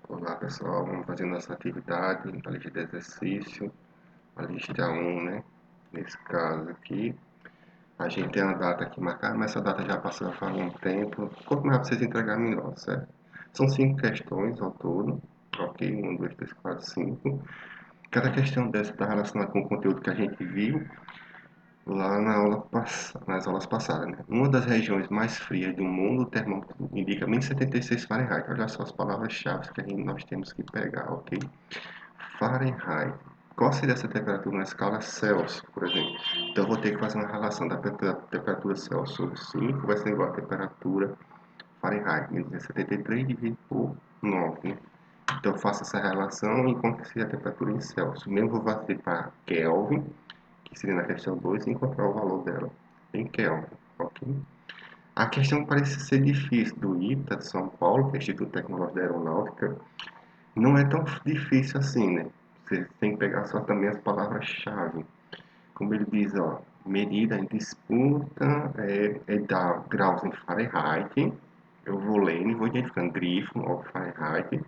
Olá pessoal, vamos fazer nossa atividade, a lista de exercício, a lista 1, né? Nesse caso aqui, a gente tem uma data aqui marcada, mas essa data já passou faz um tempo. Quanto mais vocês entregarem, melhor, certo? São 5 questões ao todo, ok? 1, 2, 3, 4, 5. Cada questão dessa está relacionada com o conteúdo que a gente viu lá nas aulas passadas, né? Uma das regiões mais frias do mundo, o termômetro indica -76 Fahrenheit. Olha só as palavras-chave que nós temos que pegar, ok? Fahrenheit. Qual seria essa temperatura na escala Celsius, por exemplo? Então, eu vou ter que fazer uma relação da temperatura Celsius sobre 5 vai ser igual a temperatura Fahrenheit, 1273 dividido por 9, né? Então, eu faço essa relação e quanto seria a temperatura em Celsius. Mesmo vou fazer para Kelvin, que seria na questão 2, e encontrar o valor dela em Kelvin, ok? A questão parece ser difícil do ITA de São Paulo, que é o Instituto Tecnológico da Aeronáutica, não é tão difícil assim, né? Você tem que pegar só também as palavras-chave. Como ele diz, ó, medida em disputa é da graus em Fahrenheit. Eu vou lendo e vou identificando grifo, ó, Fahrenheit.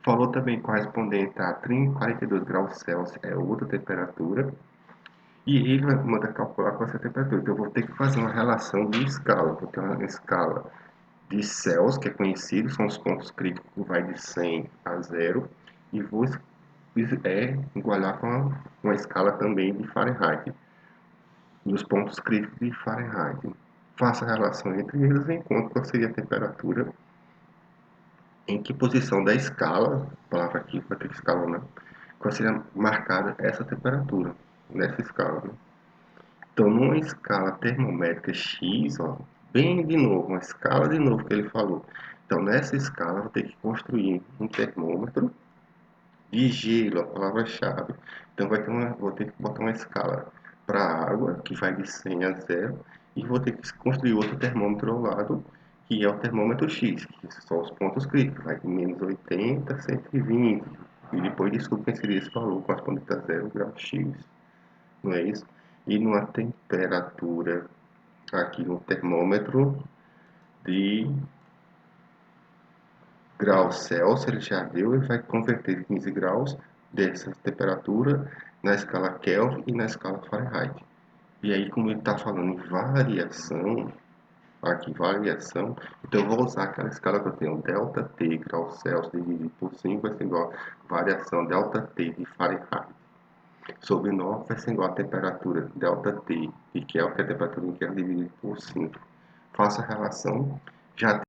Falou também correspondente a 42 graus Celsius, é outra temperatura. E ele vai mandar calcular com essa temperatura. Então, eu vou ter que fazer uma relação de escala. Vou ter uma escala de Celsius, que é conhecido, são os pontos críticos que vai de 100 a 0. E vou igualar com uma escala também de Fahrenheit, dos pontos críticos de Fahrenheit. Faça a relação entre eles e encontre qual seria a temperatura, em que posição da escala, a palavra aqui vai ter escala, né? Qual seria marcada essa temperatura nessa escala, né? Então, numa escala termométrica X, ó, bem de novo, uma escala de novo que ele falou. Então, nessa escala, eu vou ter que construir um termômetro de gelo, a palavra-chave. Então, vou ter que botar uma escala para a água, que vai de 100 a 0, e vou ter que construir outro termômetro ao lado, que é o termômetro X, que são os pontos críticos, vai de -80 a 120, e depois descobrir quem seria esse valor correspondente a 0 grau X, não é isso? E numa temperatura, aqui no termômetro, de graus Celsius, ele já deu, ele vai converter 15 graus dessa temperatura na escala Kelvin e na escala Fahrenheit. E aí, como ele está falando em variação, aqui variação, então eu vou usar aquela escala que eu tenho, delta T graus Celsius dividido por 5 vai ser igual a variação delta T de Fahrenheit. Sobre 9 vai ser igual a temperatura delta T de Kelvin, que é a temperatura em Kelvin dividido por 5. Faça a relação, já